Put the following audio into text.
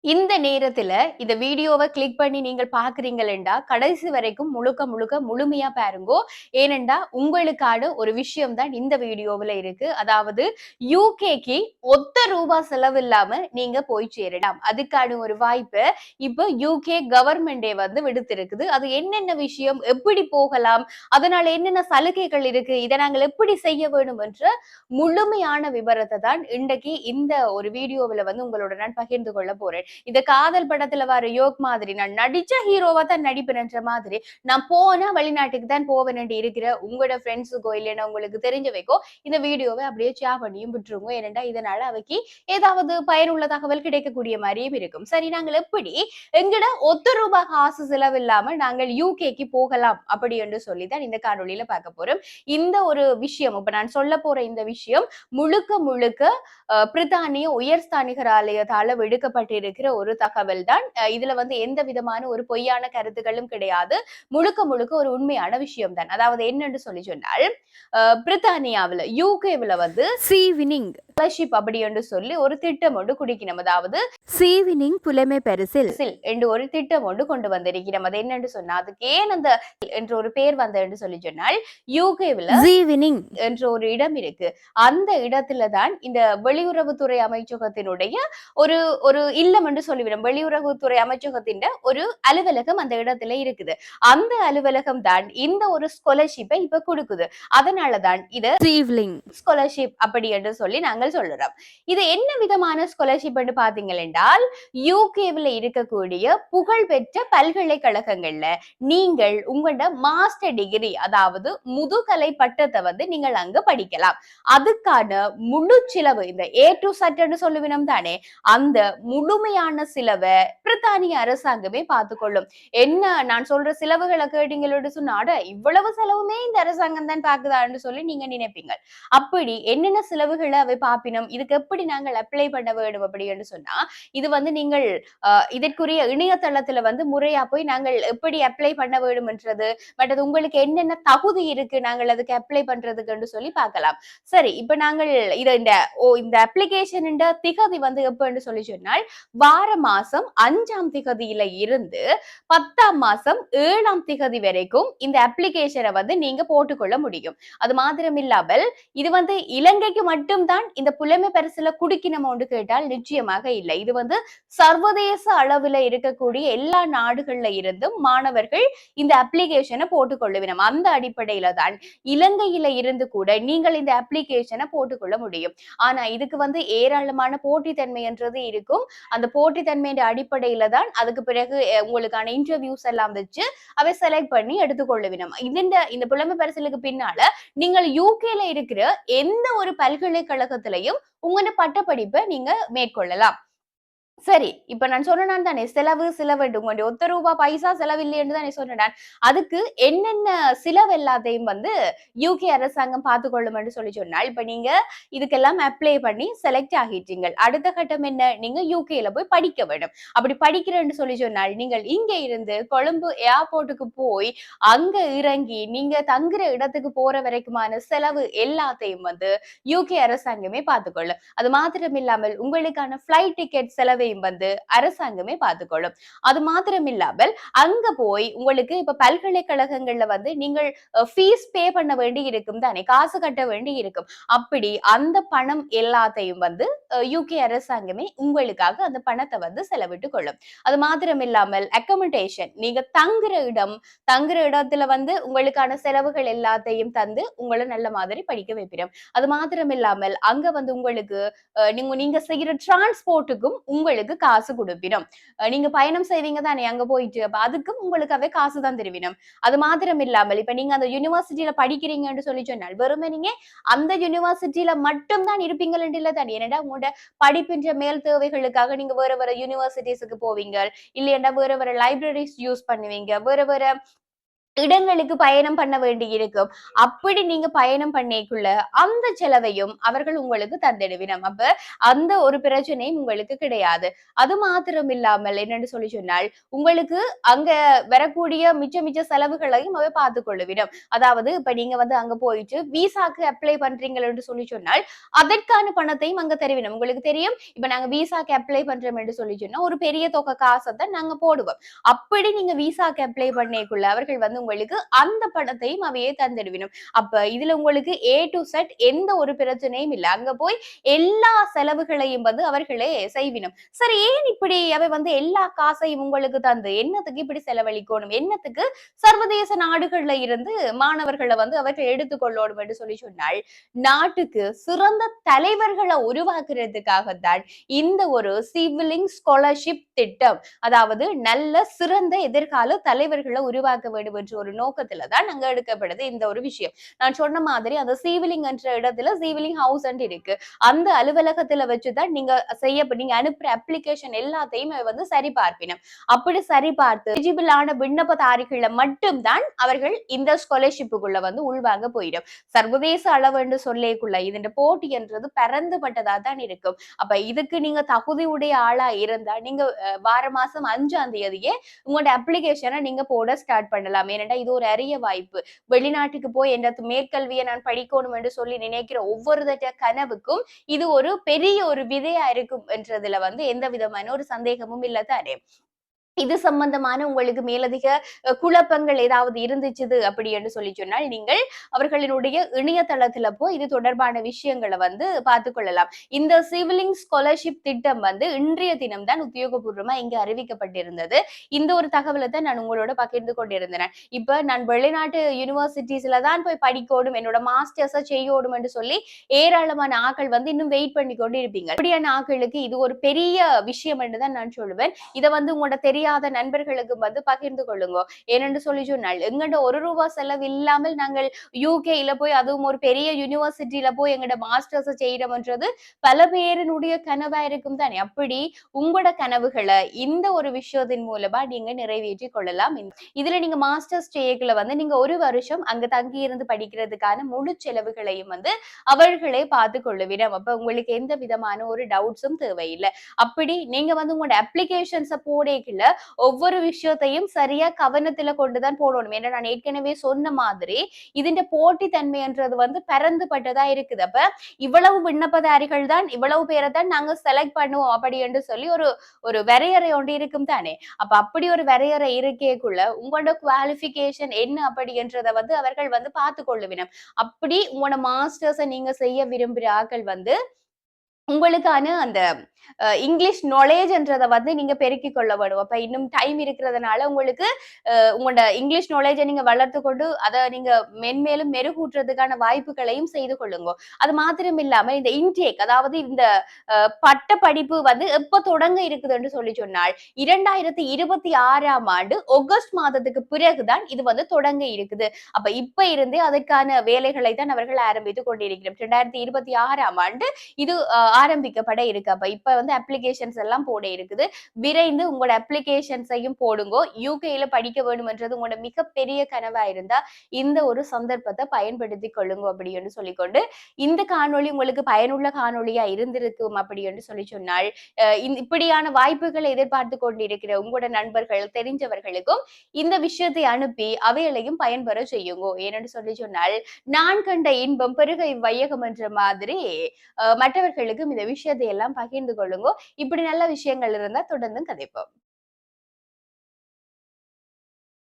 இந்த நேரத்துல இந்த வீடியோவ கிளிக் பண்ணி நீங்கள் பார்க்கிறீங்களா, கடைசி வரைக்கும் முழுக்க முழுக்க முழுமையா பாருங்கோ. ஏனென்றா உங்களுக்கான ஒரு விஷயம் தான் இந்த வீடியோவுல இருக்கு. அதாவது யுகேக்கு ₹1 செலவில்லாம நீங்க போய் சேரலாம். அதுக்கான ஒரு வாய்ப்ப இப்ப யுகே கவர்மெண்டே வந்து விடுத்திருக்குது. அது என்னென்ன விஷயம்? எப்படி போகலாம்? அதனால என்னென்ன சலுகைகள் இருக்கு? இத நாங்கள் எப்படி செய்ய வேணும் என்ற முழுமையான விவரத்த தான் இன்றைக்கு இந்த ஒரு வீடியோவுல வந்து உங்களோட நான் பகிர்ந்து கொள்ள போறேன். இந்த காதல் படத்துல வர யோக் மாதிரி நான் நடிச்ச ஹீரோவா தான் நடிப்பேன்ற மாதிரி நான் போனா வெளிநாட்டுக்கு தான் போவேன் இருக்கிற உங்களோட ஃப்ரெண்ட்ஸுக்கோ இல்லைன்னா உங்களுக்கு தெரிஞ்சவைக்கோ இந்த வீடியோவை அப்படியே ஷேர் பண்ணியும் விட்டுருங்க. ஏனென்றா இதனால அவைக்கு ஏதாவது பயனுள்ள தகவல் கிடைக்கக்கூடிய மாதிரியும் இருக்கும். சரி, நாங்கள் எப்படி எங்கட ₹1 காசு செலவில்லாம நாங்கள் யூகேக்கு போகலாம் அப்படி என்று சொல்லிதான் இந்த காணொளியில பார்க்க போறோம். இந்த ஒரு விஷயம் இப்ப நான் சொல்ல போற இந்த விஷயம் முழுக்க முழுக்க பிரித்தானிய உயர்ஸ்தானிகர் ஆலயத்தால விடுக்கப்பட்டிருக்கிற ஒரு தகவல் தான். இதுல வந்து எந்த விதமான ஒரு பொய்யான கருத்துக்களும் கிடையாது. முழுக்க முழுக்க ஒரு உண்மையான விஷயம் தான். அதாவது என்னன்னு சொல்லி சொன்னால், பிரித்தானியாவுல யூகேவுல வந்து சீவினிங் ஸ்காலர்ஷிப் அப்படி என்று சொல்லி ஒரு திட்டம் ஒன்று குடிக்கணும். அதாவது சீவினிங் புலமை பரிசில் என்று ஒரு திட்டம் ஒன்று கொண்டு வந்திருக்கிறோம். அது என்னன்னு சொன்னா, அதுக்கு ஏன் அந்த என்ற ஒரு பேர் வந்ததுன்னு சொல்லி சொன்னால், யூகேவுல சீவினிங் என்ற ஒரு இடம் இருக்கு. அந்த இடத்துல தான் இந்த வெளியுறவுத்துறை அமைச்சகத்தினுடைய ஒரு ஒரு இல்லம் என்று சொல்லிவிடும். வெளியுறவுத்துறை அமைச்சகத்தின் ஒரு அலுவலகம் அந்த இடத்துல இருக்குது. அந்த அலுவலகம் தான் இந்த ஒரு ஸ்காலர்ஷிப்பை இப்ப கொடுக்குது. அதனாலதான் இத சீவ்லிங் ஸ்காலர்ஷிப் அப்படி என்று சொல்லி நாங்கள் சொல்றோம். இது என்ன விதமான ஸ்காலர்ஷிப் என்று பாத்தீங்கள் என்றால், யூகேவில் இருக்கக்கூடிய புகழ்பெற்ற பல்கலைக்கழகங்கள்ல நீங்கள் உங்களோட மாஸ்டர் டிகிரி, அதாவது முதுகலை பட்டத்தை வந்து நீங்கள் அங்க படிக்கலாம். அதுக்கான முழு செலவு இந்த ஏ டு சட்ன்னு சொல்லுவினம் தானே, அந்த முழுமையான செலவை பிரித்தானிய அரசாங்கமே பார்த்துக்கொள்ளும். என்ன நான் சொல்ற செலவுகளை கேட்டீங்களோடு சொன்னாட இவ்வளவு செலவுமே இந்த அரசாங்கம் தான் பாக்குதான்னு சொல்லி நீங்க நினைப்பீங்க. அப்படி என்னென்ன செலவுகளை அவை பாப்பினம், இதுக்கு எப்படி நாங்கள் அப்ளை பண்ண வேண்டும் அப்படின்னு சொன்னா, இது வந்து நீங்கள் இதற்குரிய இணையதளத்துல வந்து முறையா போய் நாங்கள் எப்படி அப்ளை பண்ண வேண்டும்ன்றது, மற்றது உங்களுக்கு என்னென்ன தகுதி இருக்கு நாங்கள் அதுக்கு அப்ளை பண்றதுக்குன்னு சொல்லி பார்க்கலாம். சரி, இப்ப நாங்கள் இந்த அப்ளிகேஷன் திகதி வந்து எப்பன்னு சொல்லி சொன்னால், வார மாசம் 5ஆம் திகதியில இருந்து 10ஆம் மாசம் 7ஆம் திகதி வரைக்கும் இந்த அப்ளிகேஷனை வந்து நீங்க போட்டுக்கொள்ள முடியும். அது மாத்திரம் இல்லாமல் இது வந்து இலங்கைக்கு மட்டும்தான் இந்த புலமை பரிசுல குடுக்கணுமோன்னு கேட்டால் நிச்சயமாக இல்லை. இது வந்து சர்வதேச அளவுல இருக்கக்கூடிய எல்லா நாடுகள்ல இருந்தும் மாணவர்கள் இந்த அப்ளிகேஷனை போட்டுக்கொள்ளுவினம். அந்த அடிப்படையில தான் இலங்கையில இருந்து கூட நீங்கள் இந்த அப்ளிகேஷனை போட்டுக்கொள்ள முடியும். ஆனா இதுக்கு வந்து ஏராளமான போட்டித்தன்மை என்றது இருக்கும். அந்த போட்டித்தன்மையின் அடிப்படையில தான் அதுக்கு பிறகு உங்களுக்கான இன்டர்வியூஸ் எல்லாம் வச்சு அவை செலக்ட் பண்ணி எடுத்துக்கொள்ளுவினம். இந்த புலமை பரிசலுக்கு பின்னால நீங்கள் யூகேல இருக்கிற எந்த ஒரு பல்கலைக்கழகத்திலையும் உங்களோட பட்டப்படிப்பை நீங்க மேற்கொள்ளலாம். சரி, இப்ப நான் சொன்னேன் தானே செலவு உங்களுடைய ₹1 பைசா செலவில்லைன்னு தானே சொன்னேன். அதுக்கு என்னென்ன செலவு எல்லாத்தையும் வந்து யுகே அரசாங்கம் பார்த்துக்கொள்ளும் என்று சொல்லி சொன்னால், இப்ப நீங்க இதுக்கெல்லாம் அப்ளை பண்ணி செலக்ட் ஆகிட்டீங்க. அடுத்த கட்டம் என்ன? நீங்க யுகேல போய் படிக்க வேண்டும். அப்படி படிக்கிறேன்னு சொல்லி சொன்னால், நீங்கள் இங்க இருந்து கொழும்பு ஏர்போர்ட்டுக்கு போய் அங்க இறங்கி நீங்க தங்குற இடத்துக்கு போற வரைக்குமான செலவு எல்லாத்தையும் வந்து யுகே அரசாங்கமே பார்த்துக்கொள்ளும். அது மாத்திரம் இல்லாமல் உங்களுக்கான ஃபிளைட் டிக்கெட் செலவையும் வந்து அரசாங்கமே பார்த்துக்கொள்ளும். அது மாத்திரம் இல்லாமல் அங்க போய் உங்களுக்கு இப்ப பல்கலைக்கழகங்கள்ல வந்து நீங்கள் ஃபீஸ் பே பண்ண வேண்டி இருக்கும் தானே, காசு கட்ட வேண்டி இருக்கும். அப்படி அந்த பணம் எல்லாத்தையும் வந்து யுகே அரசாங்கமே உங்களுக்காக அந்த பணத்தை வந்து செலவிட்டு கொள்ளும். அது மாத்திரம் இல்லாமல் அக்கமடேஷன், நீங்க தங்குற இடத்துல வந்து உங்களுக்கான செலவுகள் எல்லாத்தையும் தந்து உங்களை நல்ல மாதிரி படிக்க வைப்பிடும். அது மாத்திரம் இல்லாமல் அங்க வந்து உங்களுக்கு நீங்க செய்யற டிரான்ஸ்போர்ட்டுக்கும் உங்களுக்கு காசு கொடுப்பிடும். நீங்க பயணம் செய்வீங்க தானே அங்க போயிட்டு, அப்ப அதுக்கும் உங்களுக்காகவே காசு தான் தருவினம். அது மாத்திரம் இல்லாமல் இப்ப நீங்க அந்த யூனிவர்சிட்டியில படிக்கிறீங்கன்னு சொல்லி சொன்னால் வெறுமே நீங்க அந்த யூனிவர்சிட்டியில மட்டும் தான் இருப்பீங்கள் இல்ல தானே, ஏன்னா உங்களோட படிப்பின்ற மேல் தேவைகளுக்காக நீங்க வேற வேற யூனிவர்சிட்டிஸ்க்கு போவீங்க, இல்லையா வேற வேற லைப்ரரிஸ் யூஸ் பண்ணுவீங்க, வேற வேற இடங்களுக்கு பயணம் பண்ண வேண்டி இருக்கும். அப்படி நீங்க பயணம் பண்ணேக்குள்ள அந்த செலவையும் அவர்கள் உங்களுக்கு தந்திடுவினம். அப்ப அந்த ஒரு பிரச்சனையும் உங்களுக்கு கிடையாது. அது மாத்திரம் இல்லாமல் என்னன்னு சொல்லி சொன்னால், உங்களுக்கு அங்க வரக்கூடிய மிச்ச மிச்ச செலவுகளையும் அவை பார்த்துக் கொள்ளுவிடம். அதாவது இப்ப நீங்க வந்து அங்க போயிட்டு விசாக்கு அப்ளை பண்றீங்கள் என்று சொல்லி சொன்னால், அதற்கான பணத்தையும் அங்க தருவினம். உங்களுக்கு தெரியும், இப்ப நாங்க விசாக்கு அப்ளை பண்றோம் என்று சொல்லி சொன்னா, ஒரு பெரிய தொகை காசத்தான் நாங்க போடுவோம். அப்படி நீங்க விசாக்கு அப்ளை பண்ணேக்குள்ள அவர்கள் வந்து உங்களுக்கு அந்த பணத்தையும் அவையே தந்துடுவினும். அப்ப இதுல உங்களுக்கு ஏ டு செட் எந்த ஒரு பிரச்சனையும் இல்ல. அங்க போய் எல்லா செலவுகளையும் வந்து அவர்களே செய்வினும். சரி, ஏன் இப்படி அவை வந்து எல்லா காசையும் உங்களுக்கு தந்து என்னத்துக்கு இப்படி செலவழிக்கணும்? என்னத்துக்கு சர்வதேச நாடுகள்ல இருந்து மாணவர்களை வந்து அவர்கள் எடுத்துக்கொள்ளணும் என்று சொல்லி சொன்னால், நாட்டுக்கு சிறந்த தலைவர்களை உருவாக்குறதுக்காகத்தான் இந்த ஒரு சிவிலிங் ஸ்காலர்ஷிப் திட்டம். அதாவது நல்ல சிறந்த எதிர்கால தலைவர்களை உருவாக்க வேண்டும் என்ற ஒரு நோக்கத்துல தான் அங்க எடுக்கப்படுது இந்த ஒரு விஷயம். நான் சொன்ன மாதிரி அந்த சீவிலிங் என்ற இடத்துல சீவிலிங் ஹவுஸ் இருக்கு. அந்த அலுவலகத்துல வச்சுதான் நீங்க அனுப்புற அப்ளிகேஷன் எல்லாத்தையும் வந்து சரி பார்ப்பினும். அப்படி சரி பார்த்து எலிஜிபிளான விண்ணப்பதாரிகளை மட்டும்தான் அவர்கள் இந்த ஸ்காலர்ஷிப்புக்குள்ள வந்து உள்வாங்க போயிடும். சர்வதேச அளவு என்று சொல்லேக்குள்ள இதன் போட்டி என்றது பரந்துபட்டதா தான் இருக்கும். அப்ப இதுக்கு நீங்க தகுதி உடைய ஆளா இருந்தா நீங்க வார மாசம் 5ஆம் தேதியே உங்களோட அப்ளிகேஷனை நீங்க போட ஸ்டார்ட் பண்ணலாம். ஏனென்றா இது ஒரு அரிய வாய்ப்பு. வெளிநாட்டுக்கு போய் என்ற மேற்கல்வியை நான் படிக்கணும் என்று சொல்லி நினைக்கிற ஒவ்வொருடைய கனவுக்கும் இது ஒரு பெரிய ஒரு விதையா இருக்கும் என்றதுல வந்து எந்த விதமான ஒரு சந்தேகமும் இல்ல தானே. இது சம்பந்தமான உங்களுக்கு மேலதிக குழப்பங்கள் ஏதாவது இருந்துச்சுது அப்படி என்று சொல்லி சொன்னால் நீங்கள் அவர்களினுடைய இணையதளத்துல போய் இது தொடர்பான விஷயங்களை வந்து பார்த்துக் கொள்ளலாம். இந்த சிவிலிங் ஸ்காலர்ஷிப் திட்டம் வந்து இன்றைய தினம் தான் உத்தியோகபூர்வமா இங்கு அறிவிக்கப்பட்டிருந்தது. இந்த ஒரு தகவலை தான் நான் உங்களோட பகிர்ந்து கொண்டிருந்தேன். இப்ப நான் வெளிநாட்டு யூனிவர்சிட்டிஸ்ல தான் போய் படிக்கணும், என்னோட மாஸ்டர்ஸை செய்யணும் என்று சொல்லி ஏராளமான ஆக்கள் வந்து இன்னும் வெயிட் பண்ணி கொண்டு இருப்பீங்க. அப்படியான ஆக்களுக்கு இது ஒரு பெரிய விஷயம் என்று தான் நான் சொல்லுவேன். இதை வந்து உங்களோட தெரியாத நண்பர்களுக்கு வந்து பகிர்ந்து கொள்ளுங்க. ஏனென்று சொல்லி சொன்னால் எங்கட ₹1 செலவு இல்லாமல் நாங்கள் யூகேல போய் அதுவும் ஒரு பெரிய யூனிவர்சிட்டியில போய் எங்கட மாஸ்டர்ஸ் செய்யறோம்ன்றது பல பேரினுடைய கனவா இருக்கும் தானே. அப்படி உங்களோட கனவுகளை இந்த ஒரு விஷயத்தின் மூலமா நீங்க நிறைவேற்றி கொள்ளலாம். இதுல நீங்க மாஸ்டர்ஸ் செய்யக்குள்ள வந்து நீங்க 1 வருஷம் அங்க தங்கி இருந்து படிக்கிறதுக்கான முழு செலவுகளையும் வந்து அவர்களே பார்த்து கொள்ளுவிடம். அப்ப உங்களுக்கு எந்த விதமான ஒரு டவுட்ஸும் தேவையில்லை. அப்படி நீங்க வந்து உங்களோட அப்ளிகேஷன்ஸ போடேக்குள்ள ஒவ்வொரு விஷயத்தையும் சரியா கவனத்துல கொண்டுதான் போடணும். ஏன்னா நான் ஏற்கனவே சொன்ன மாதிரி இதுന്റെ போட்டி தன்மைன்றது வந்து பரந்துபட்டதா இருக்குது. அப்ப இவ்வளவு விண்ணப்பதாரிகள் தான் இவ்வளவு பேரை தான் நாங்க செலக்ட் பண்ணுவோம் அப்படி என்று சொல்லி ஒரு ஒரு வரையறை ஒன்று இருக்கும் தானே. அப்ப அப்படி ஒரு வரையறை இருக்கேக்குள்ள உங்களோட குவாலிபிகேஷன் என்ன அப்படி என்றதை வந்து அவர்கள் வந்து பார்த்து கொள்ளுவினம். அப்படி உங்களோட மாஸ்டர்ஸை நீங்க செய்ய விரும்புகிற ஆக்கள் வந்து உங்களுக்கான அந்த இங்கிலீஷ் நாலேஜ்ன்றத வந்து நீங்க பெருக்கிக் கொள்ள வேணும். அப்ப இன்னும் டைம் இருக்கிறதுனால உங்களுக்கு உங்களோட இங்கிலீஷ் நாலேஜை நீங்க வளர்த்து கொண்டு அதை நீங்க மென்மேலும் மெருகூட்டுறதுக்கான வாய்ப்புகளையும் செய்து கொள்ளுங்க. அது மாத்திரம் இல்லாம இந்த இன்டேக், அதாவது இந்த பட்ட படிப்பு வந்து எப்ப தொடங்க இருக்குதுன்னு சொல்லி சொன்னால் 2026ஆம் ஆண்டு ஆகஸ்ட் மாதத்துக்கு பிறகுதான் இது வந்து தொடங்க இருக்குது. அப்ப இப்ப இருந்தே அதற்கான வேலைகளை தான் அவர்கள் ஆரம்பித்துக் கொண்டிருக்கிறோம். 2026ஆம் ஆண்டு இது ஆரம்பிக்கப்பட இருக்கு. அப்ப இப்ப வந்து அப்ளிகேஷன்ஸ் எல்லாம் போட இருக்குது. விரைந்து உங்களோட அப்ளிகேஷன்ஸையும் போடுங்க. யூகேல படிக்க வேண்டும்ன்றது உங்களோட மிகப்பெரிய கனவா இருந்தா இந்த ஒரு சந்தர்ப்பத்தை பயன்படுத்திக் கொள்ளுங்க அப்படி என்று சொல்லிக்கொண்டு இந்த காணொளி உங்களுக்கு பயனுள்ள காணொளியா இருந்திருக்கும் அப்படி என்று சொல்லி சொன்னால் இப்படியான வாய்ப்புகளை எதிர்பார்த்து கொண்டிருக்கிற உங்களோட நண்பர்கள் தெரிஞ்சவர்களுக்கும் இந்த விஷயத்தை அனுப்பி அவைகளையும் பயன்பெற செய்யுங்க. ஏனென்று சொல்லி சொன்னால் நான் கண்ட இன்பம் பெருக இவ்வையகம் என்ற மாதிரி மற்றவர்களுக்கும் இந்த விஷயத்தை எல்லாம் பகிர்ந்து கொள்ளுங்க. இப்படி நல்ல விஷயங்கள் இருந்தா தொடர்ந்து கதைப்போம்.